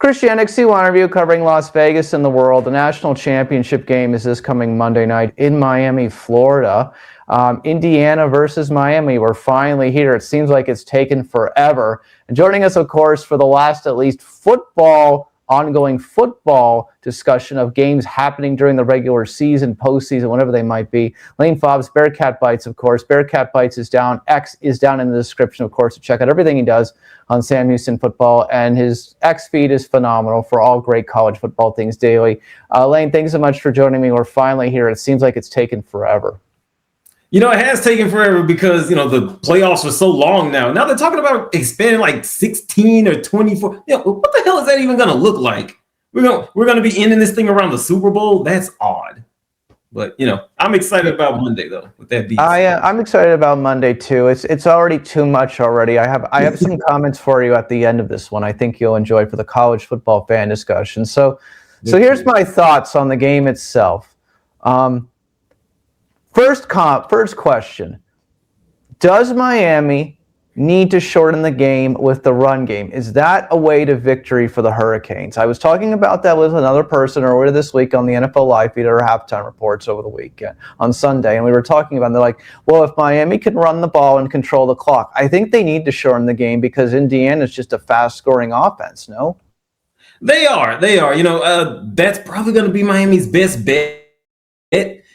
Christian, NXT1 review covering Las Vegas and the world. The national championship game is this coming Monday night in Miami, Florida. Indiana versus Miami. We're finally here. It seems like it's taken forever. And joining us, of course, for the last at least ongoing football discussion of games happening during the regular season, postseason, whatever they might be. Lane Fobbs, Bearcat Bites, of course. Bearcat Bites is down. X is down in the description, of course, to check out everything he does on Sam Houston Football. And his X feed is phenomenal for all great college football things daily. Lane, thanks so much for joining me. We're finally here. It seems like it's taken forever. It has taken forever because, the playoffs are so long now. Now they're talking about expanding like 16 or 24. What the hell is that even going to look like? We're going to be ending this thing around the Super Bowl? That's odd. But, I'm excited about Monday, though, with that being said. I'm excited about Monday, too. It's already too much already. I have some comments for you at the end of this one I think you'll enjoy for the college football fan discussion. So here's my thoughts on the game itself. First question, does Miami need to shorten the game with the run game? Is that a way to victory for the Hurricanes? I was talking about that with another person earlier this week on the NFL Live feed or halftime reports over the weekend on Sunday, and we were talking about it, and they're like, well, if Miami can run the ball and control the clock, I think they need to shorten the game because Indiana is just a fast-scoring offense, no? They are. That's probably going to be Miami's best bet.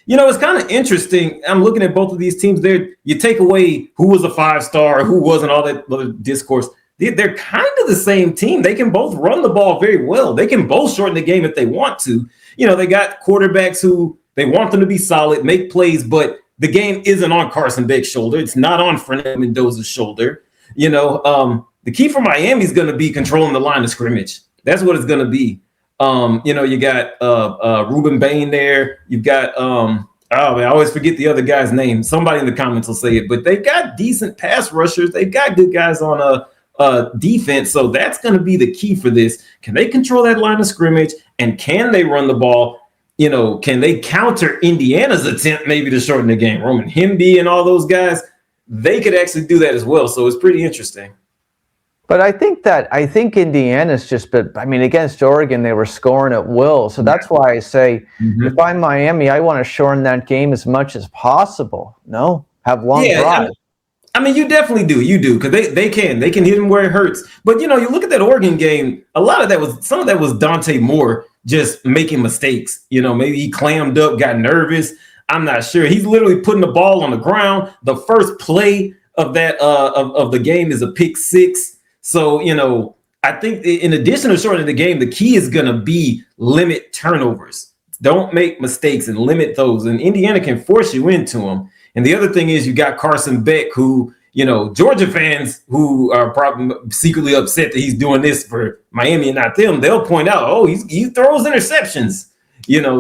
It's kind of interesting. I'm looking at both of these teams there. You take away who was a 5-star, who wasn't, all that other discourse. They're kind of the same team. They can both run the ball very well. They can both shorten the game if they want to. They got quarterbacks who they want them to be solid, make plays, but the game isn't on Carson Beck's shoulder. It's not on Fernando Mendoza's shoulder. The key for Miami is going to be controlling the line of scrimmage. That's what it's going to be. You got Ruben Bain there. You've got I always forget the other guy's name. Somebody in the comments will say it, but they've got decent pass rushers. They've got good guys on defense. So that's going to be the key for this. Can they control that line of scrimmage? And can they run the ball? Can they counter Indiana's attempt maybe to shorten the game? Roman Hemby and all those guys, they could actually do that as well. So it's pretty interesting. But I think Indiana's against Oregon, they were scoring at will. So that's why I say, if I'm Miami, I want to shorten that game as much as possible. No? Have long drives. You definitely do. You do, because they can hit him where it hurts. But, you look at that Oregon game, some of that was Dante Moore just making mistakes. Maybe he clammed up, got nervous. I'm not sure. He's literally putting the ball on the ground. The first play of that of the game is a pick six. So, I think in addition to shortening the game, the key is going to be limit turnovers. Don't make mistakes and limit those. And Indiana can force you into them. And the other thing is you got Carson Beck, who, Georgia fans who are probably secretly upset that he's doing this for Miami and not them, they'll point out, he throws interceptions,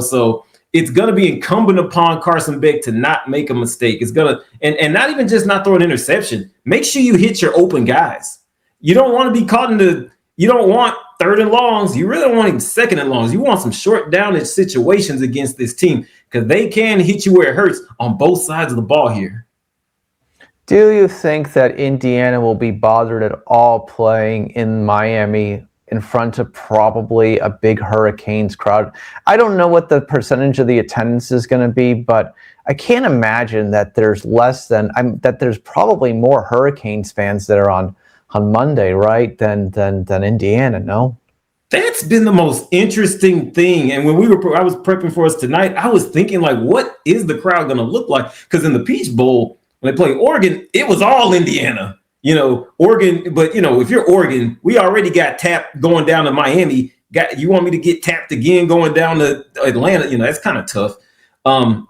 so it's going to be incumbent upon Carson Beck to not make a mistake. It's going to, and not even just not throw an interception. Make sure you hit your open guys. You don't want to be caught you don't want third and longs. You really don't want even second and longs. You want some short downage situations against this team because they can hit you where it hurts on both sides of the ball here. Do you think that Indiana will be bothered at all playing in Miami in front of probably a big Hurricanes crowd? I don't know what the percentage of the attendance is going to be, but I can't imagine that there's that there's probably more Hurricanes fans that are on Monday, right, than Indiana, no? That's been the most interesting thing. And when I was prepping for us tonight, I was thinking, what is the crowd going to look like? Because in the Peach Bowl, when they played Oregon, it was all Indiana. Oregon, but, if you're Oregon, we already got tapped going down to Miami. You want me to get tapped again going down to Atlanta? That's kind of tough.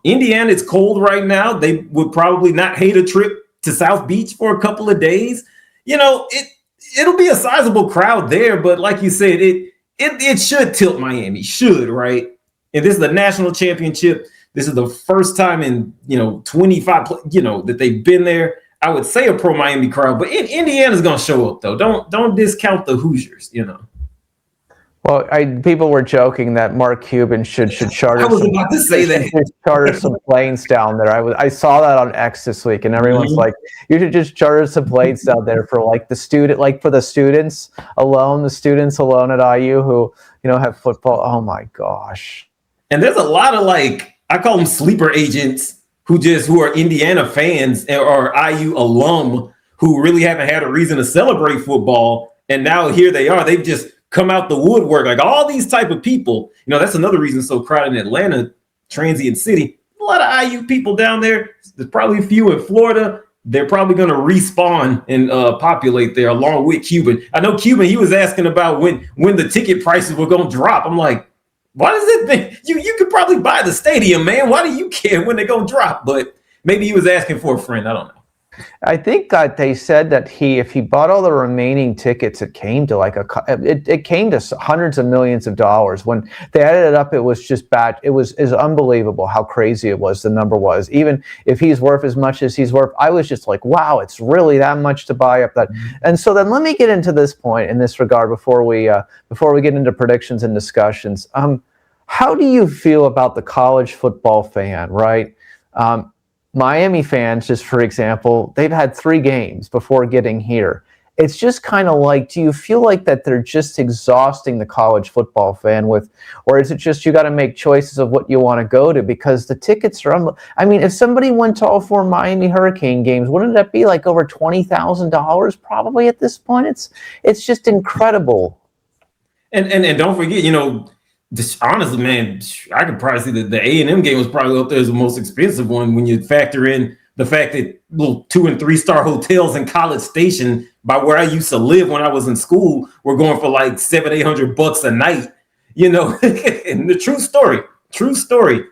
Indiana, it's cold right now. They would probably not hate a trip to South Beach for a couple of days. It'll be a sizable crowd there, but like you said, it should tilt Miami, right? And this is the national championship. This is the first time in 25 that they've been there. I would say a pro Miami crowd, but Indiana's gonna show up though. Don't discount the Hoosiers. Well, people were joking that Mark Cuban should I charter was some about to say that. charter some planes down there. I saw that on X this week, and everyone's Mhm. like, you should just charter some planes down there for like for the students alone, at IU who have football. Oh my gosh. And there's a lot of like I call them sleeper agents who are Indiana fans or IU alum who really haven't had a reason to celebrate football, and now here they are. They've just come out the woodwork. Like all these type of people. That's another reason it's so crowded in Atlanta, transient city. A lot of IU people down there. There's probably a few in Florida. They're probably going to respawn and populate there along with Cuban. I know Cuban. He was asking about when the ticket prices were going to drop. I'm like, why does it think you could probably buy the stadium, man? Why do you care when they're gonna drop? But maybe he was asking for a friend. I don't know. I think that they said that if he bought all the remaining tickets, it came to it came to hundreds of millions of dollars. When they added it up, it was just bad. It was unbelievable how crazy it was. The number was, even if he's worth as much as he's worth, I was just like, wow, it's really that much to buy up that. And so then let me get into this point in this regard before we get into predictions and discussions. How do you feel about the college football fan, right? Miami fans, just for example, they've had 3 games before getting here. It's just kind of like, do you feel like that they're just exhausting the college football fan or is it just you got to make choices of what you want to go to because the tickets are, I mean, if somebody went to all 4 Miami Hurricane games, wouldn't that be like over $20,000 probably at this point? It's just incredible. And don't forget, just honestly, man, I could probably see that the A&M game was probably up there as the most expensive one when you factor in the fact that little 2 and 3 star hotels in College Station, by where I used to live when I was in school, were going for like $700-800 a night. And the true story.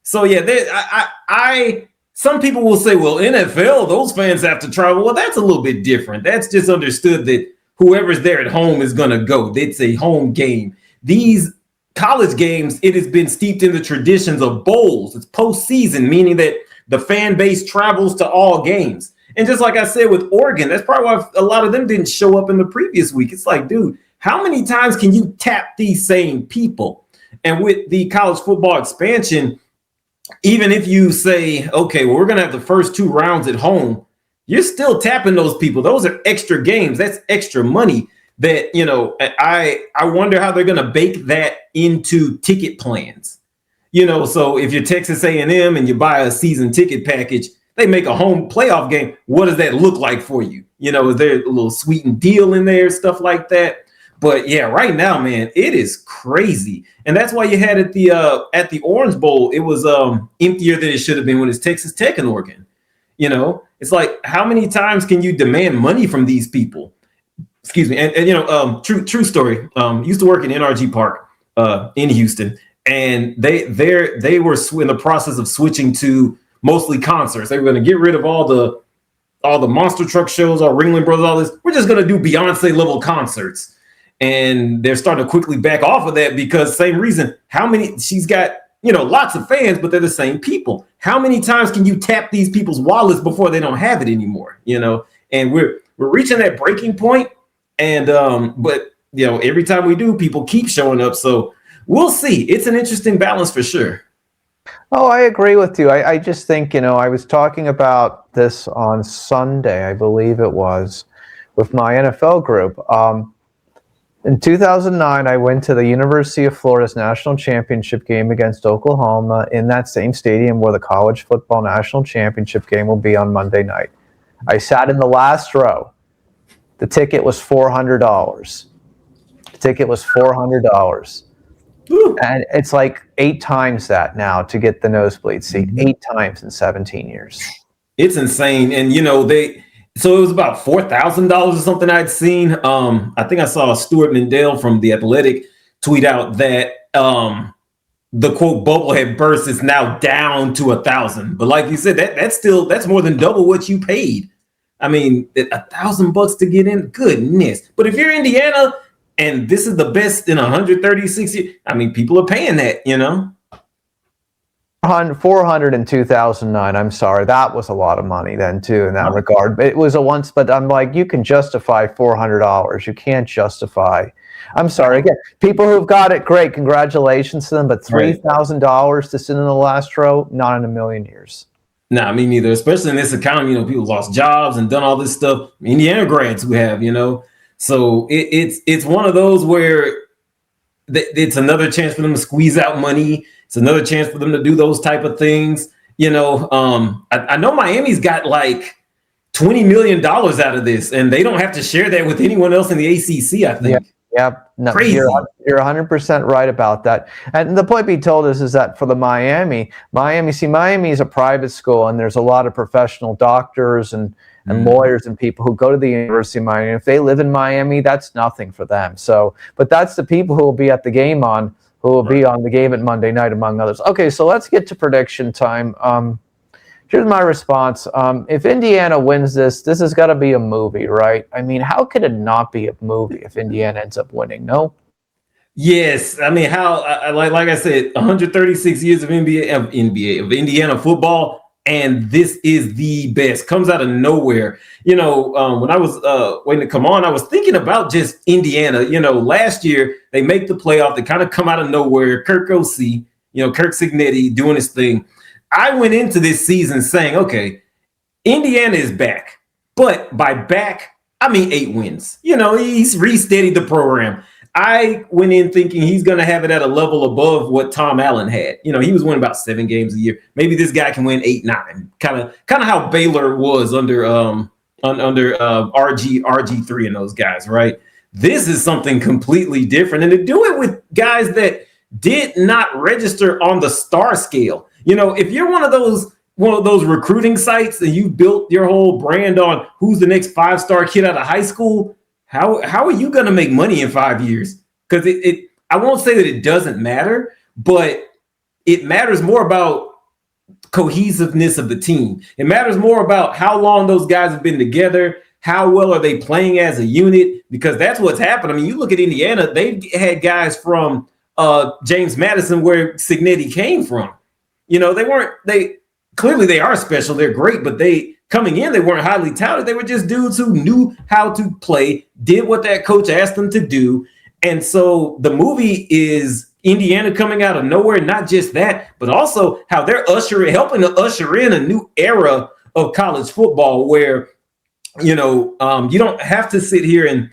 So yeah, I some people will say, well, NFL, those fans have to travel. Well, that's a little bit different. That's just understood that whoever's there at home is going to go. It's a home game. These college games, it has been steeped in the traditions of bowls. It's postseason, meaning that the fan base travels to all games. And just like I said with Oregon, that's probably why a lot of them didn't show up in the previous week. It's like, dude, how many times can you tap these same people? And with the college football expansion, even if you say, okay, well, we're going to have the first 2 rounds at home, you're still tapping those people. Those are extra games. That's extra money. That I wonder how they're going to bake that into ticket plans. So if you're Texas A&M and you buy a season ticket package, they make a home playoff game. What does that look like for you? Is there a little sweetened deal in there, stuff like that? But yeah, right now, man, it is crazy, and that's why you had at the Orange Bowl, it was emptier than it should have been when it's Texas Tech and Oregon. It's like, how many times can you demand money from these people? Excuse me. And true story. Used to work in NRG Park in Houston, and they were in the process of switching to mostly concerts. They were going to get rid of all the monster truck shows, all Ringling Brothers, all this. We're just going to do Beyonce level concerts, and they're starting to quickly back off of that because same reason. She's got lots of fans, but they're the same people. How many times can you tap these people's wallets before they don't have it anymore? And we're reaching that breaking point. And but every time we do, people keep showing up. So we'll see. It's an interesting balance for sure. Oh, I agree with you. I just think, I was talking about this on Sunday, I believe it was, with my NFL group. In 2009, I went to the University of Florida's national championship game against Oklahoma in that same stadium where the college football national championship game will be on Monday night. I sat in the last row. The ticket was $400. And it's like 8 times that now to get the nosebleed seat. 8 times in 17 years. It's insane. And so it was about $4,000 or something I'd seen. I think I saw Stuart Mendel from The Athletic tweet out that the quote bubble had burst. Is now down to 1,000. But like you said, that's more than double what you paid. I mean, $1,000 to get in, goodness. But if you're Indiana and this is the best in 136 years, I mean, people are paying that, 400 in 2009. I'm sorry, that was a lot of money then too in that regard. But it was but I'm like, you can justify $400. You can't justify I'm sorry. Again, people who've got it, great. Congratulations to them. But $3,000 to sit in the last row, not in a million years. Nah, me neither. Especially in this economy, people lost jobs and done all this stuff. Indiana grads who have, so it's one of those where it's another chance for them to squeeze out money. It's another chance for them to do those type of things. I know Miami's got like $20 million out of this, and they don't have to share that with anyone else in the ACC, I think. Yeah. No, crazy. You're 100% right about that. And the point being told is that for the Miami is a private school, and there's a lot of professional doctors and lawyers and people who go to the University of Miami. If they live in Miami, that's nothing for them. So, but that's the people who will be at the game be on the game at Monday night, among others. Okay, so let's get to prediction time. Here's my response. If Indiana wins this has got to be a movie, right? I mean, how could it not be a movie if Indiana ends up winning? No? Yes. I mean, like I said, 136 years of Indiana football, and this is the best. Comes out of nowhere. When I was waiting to come on, I was thinking about just Indiana. Last year they make the playoff. They kind of come out of nowhere. Kirk Cignetti doing his thing. I went into this season saying, okay, Indiana is back. But by back, I mean 8 wins. He's re-steadied the program. I went in thinking he's going to have it at a level above what Tom Allen had. He was winning about 7 games a year. Maybe this guy can win 8, 9. Kind of how Baylor was under RG3 and those guys, right? This is something completely different. And to do it with guys that did not register on the star scale. If you're one of those recruiting sites and you built your whole brand on who's the next 5-star kid out of high school, how are you going to make money in 5 years? Because I won't say that it doesn't matter, but it matters more about cohesiveness of the team. It matters more about how long those guys have been together. How well are they playing as a unit? Because that's what's happened. I mean, you look at Indiana, they've had guys from James Madison where Cignetti came from. They clearly they are special. They're great, but coming in, they weren't highly touted. They were just dudes who knew how to play, did what that coach asked them to do. And so the movie is Indiana coming out of nowhere. Not just that, but also how they're helping to usher in a new era of college football where, you don't have to sit here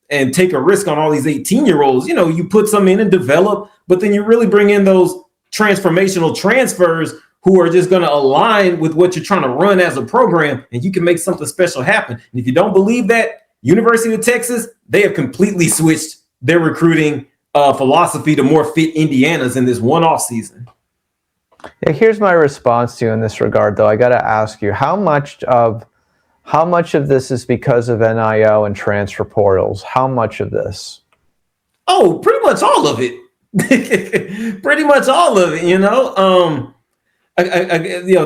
and take a risk on all these 18-year-olds. You put some in and develop, but then you really bring in those transformational transfers who are just going to align with what you're trying to run as a program, and you can make something special happen. And if you don't believe that, University of Texas, they have completely switched their recruiting philosophy to more fit Indiana's in this one offseason. Yeah, here's my response to you in this regard, though. I got to ask you, how much of this is because of NIL and transfer portals? How much of this? Oh, pretty much all of it. Pretty much all of it,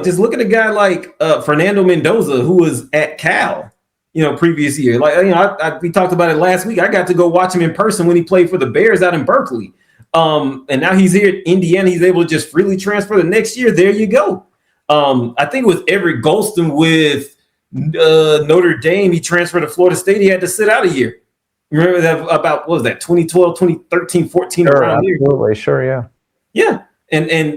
just look at a guy like Fernando Mendoza, who was at Cal, previous year. We talked about it last week. I got to go watch him in person when he played for the Bears out in Berkeley. And now he's here at Indiana. He's able to just freely transfer the next year. There you go. I think it was Everett Golston with Notre Dame. He transferred to Florida State. He had to sit out a year. Remember that about, what was that, 2012, 2013, 14 sure, around here? Absolutely, sure, yeah. Yeah.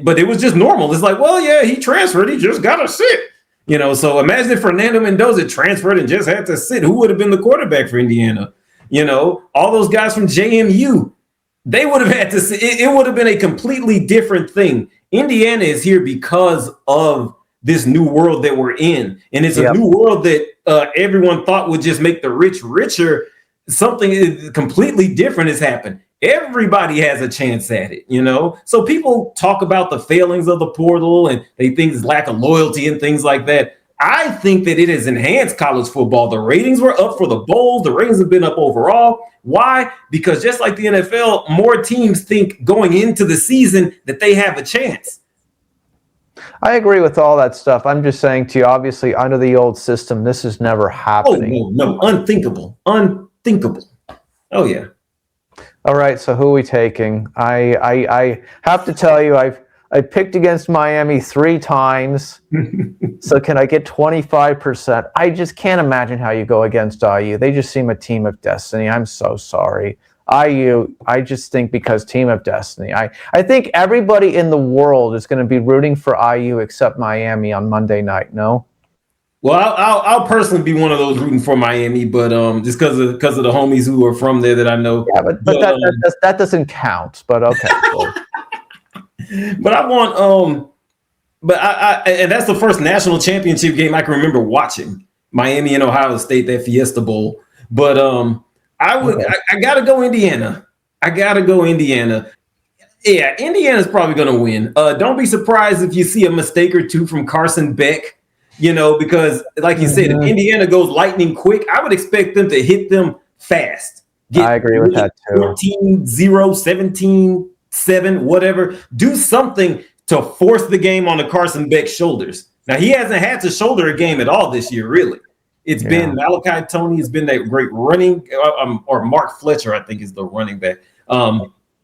But it was just normal. It's like, well, yeah, he transferred. He just got to sit. So imagine if Fernando Mendoza transferred and just had to sit. Who would have been the quarterback for Indiana? All those guys from JMU, they would have had to sit. It would have been a completely different thing. Indiana is here because of this new world that we're in. And it's a new world that everyone thought would just make the rich richer. Something completely different has happened. Everybody has a chance at it, So people talk about the failings of the portal and they think it's lack of loyalty and things like that. I think that it has enhanced college football. The ratings were up for the bowls. The ratings have been up overall. Why? Because just like the NFL, more teams think going into the season that they have a chance. I agree with all that stuff. I'm just saying to you, obviously, under the old system, this is never happening. Oh, no, unthinkable. Oh, yeah. All right, so who are we taking? I have to tell you, I picked against Miami 3 times. So can I get 25%? I just can't imagine how you go against IU. They just seem a team of destiny. I'm so sorry. IU, I just think because team of destiny. I think everybody in the world is going to be rooting for IU except Miami on Monday night. No. Well, I'll personally be one of those rooting for Miami, but just because of the homies who are from there that I know. Yeah, but that doesn't count. But okay. Cool. But I want but I and that's the first national championship game I can remember watching. Miami and Ohio State, that Fiesta Bowl. But I gotta go Indiana. Yeah, Indiana's probably gonna win. Don't be surprised if you see a mistake or two from Carson Beck, because like you said, if Indiana goes lightning quick, I would expect them to hit them fast. I agree with that too. 14-0, 17-7, whatever. Do something to force the game on the Carson Beck shoulders. Now, he hasn't had to shoulder a game at all this year, really. It's been Malachi Tony. It's been that great running, or Mark Fletcher, I think, is the running back.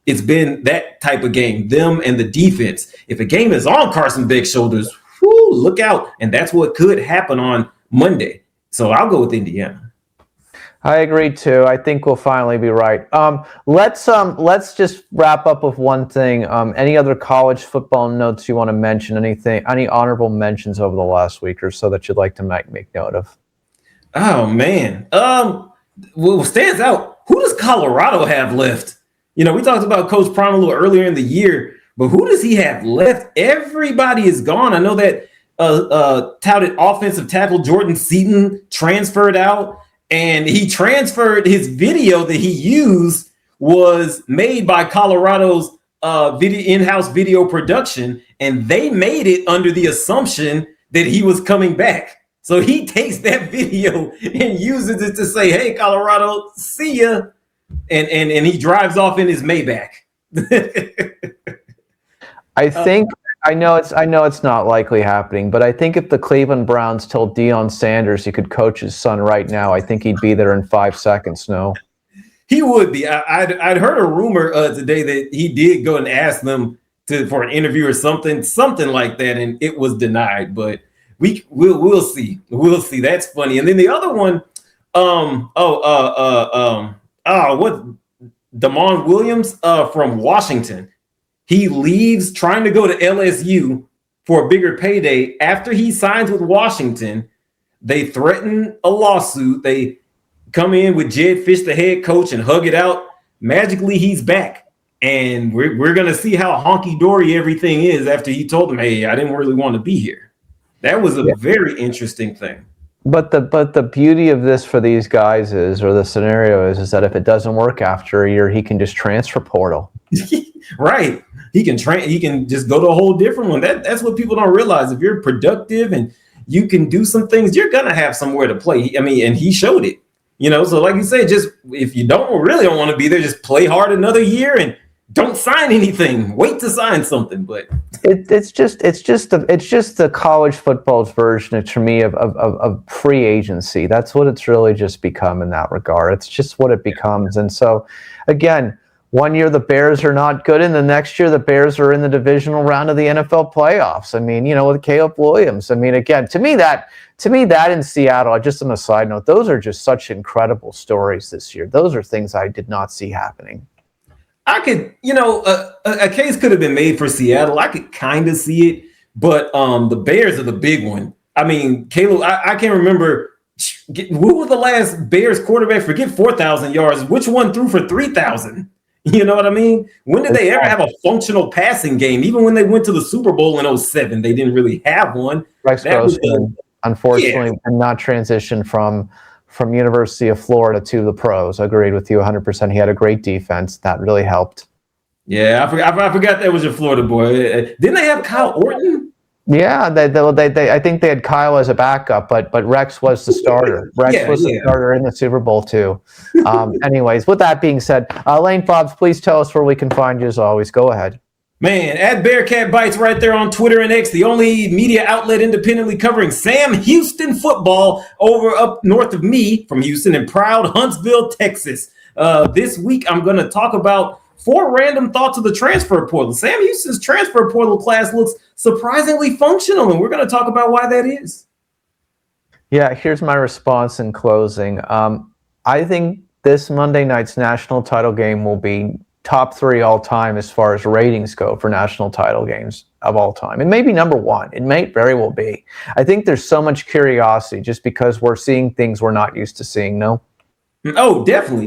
It's been that type of game, them and the defense. If a game is on Carson Beck's shoulders, look out. And that's what could happen on Monday. So I'll go with Indiana. I agree too. I think we'll finally be right. Let's just wrap up with one thing. Any other college football notes you want to mention? Any honorable mentions over the last week or so that you'd like to make note of? Oh man. What stands out? Who does Colorado have left? We talked about Coach Prime a little earlier in the year, but who does he have left? Everybody is gone. I know that touted offensive tackle Jordan Seaton transferred out. And he transferred his video that he used was made by Colorado's in-house video production, and they made it under the assumption that he was coming back. So he takes that video and uses it to say, "Hey, Colorado, see ya," and he drives off in his Maybach. I know it's not likely happening, but I think if the Cleveland Browns told Deion Sanders he could coach his son right now, I think he'd be there in 5 seconds. No, he would be. I'd heard a rumor today that he did go and ask them for an interview or something like that, and it was denied. But we'll see. We'll see. That's funny. And then the other one, Damon Williams from Washington. He leaves trying to go to LSU for a bigger payday. After he signs with Washington, they threaten a lawsuit. They come in with Jed Fish, the head coach, and hug it out. Magically, he's back. And we're going to see how honky-dory everything is after he told them, "Hey, I didn't really want to be here." That was a very interesting thing. But the beauty of this for these guys is that if it doesn't work after a year, he can just transfer portal. Right. He can just go to a whole different one. That's what people don't realize. If you're productive and you can do some things, you're gonna have somewhere to play. I mean, and he showed it. So like you say, just if you don't want to be there, just play hard another year and don't sign anything. Wait to sign something. But it's just the college football's version to me of free agency. That's what it's really just become in that regard. It's just what it becomes. And so again, one year the Bears are not good, and the next year the Bears are in the divisional round of the NFL playoffs. I mean, with Caleb Williams. I mean, again, to me that in Seattle, just on a side note, those are just such incredible stories this year. Those are things I did not see happening. I could, a case could have been made for Seattle. I could kind of see it, but the Bears are the big one. I mean, Caleb, I can't remember who was the last Bears quarterback. Forget 4,000 yards. Which one threw for 3,000? You know what I mean? When did they ever have a functional passing game? Even when they went to the Super Bowl in 2007, they didn't really have one. Rex Grossman, unfortunately, did not transition from University of Florida to the pros. Agreed with you 100%. He had a great defense. That really helped. Yeah, I forgot that was your Florida boy. Didn't they have Kyle Orton? Yeah, they I think they had Kyle as a backup, but Rex was the starter. Rex was the starter in the Super Bowl too. Anyways, with that being said, Lane Fobbs, please tell us where we can find you as always. Go ahead. Man, at Bearcat Bites right there on Twitter and X, the only media outlet independently covering Sam Houston football over up north of me from Houston in proud Huntsville, Texas. This week, I'm going to talk about 4 random thoughts of the transfer portal. Sam Houston's transfer portal class looks surprisingly functional, and we're going to talk about why that is. Yeah, here's my response in closing. I think this Monday night's national title game will be top 3 all time as far as ratings go for national title games of all time. It may be number 1. It may very well be. I think there's so much curiosity just because we're seeing things we're not used to seeing. No. Oh, definitely.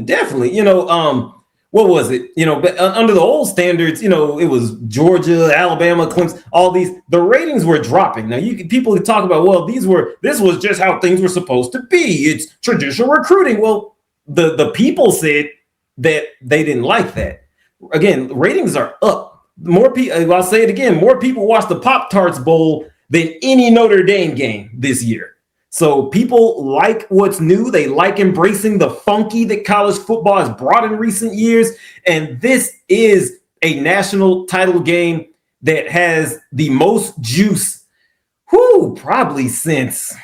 What was it? But under the old standards, it was Georgia, Alabama, Clemson, all these. The ratings were dropping. Now, people talk about, well, this was just how things were supposed to be. It's traditional recruiting. Well, the people said that they didn't like that. Again, ratings are up. More people. I'll say it again. More people watched the Pop-Tarts Bowl than any Notre Dame game this year. So people like what's new. They like embracing the funky that college football has brought in recent years. And this is a national title game that has the most juice, probably since.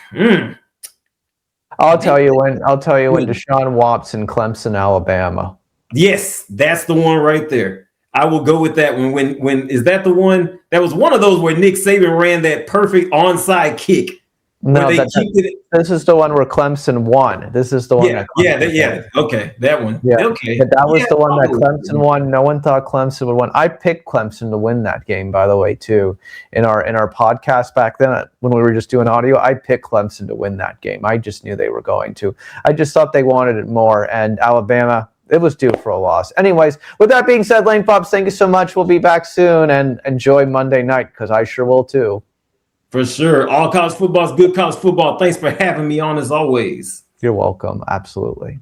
I'll tell you when Deshaun Watson, Clemson, Alabama. Yes, that's the one right there. I will go with that one. When is that the one? That was one of those where Nick Saban ran that perfect onside kick. No, this is the one where Clemson won. This is the one. Okay, that one. Yeah, okay. But that was the one that Clemson won. No one thought Clemson would win. I picked Clemson to win that game, by the way, too. In our podcast back then, when we were just doing audio, I picked Clemson to win that game. I just knew they were going to. I just thought they wanted it more. And Alabama, it was due for a loss. Anyways, with that being said, Lane Fobbs, thank you so much. We'll be back soon, and enjoy Monday night because I sure will too. For sure. All college football is good college football. Thanks for having me on as always. You're welcome. Absolutely.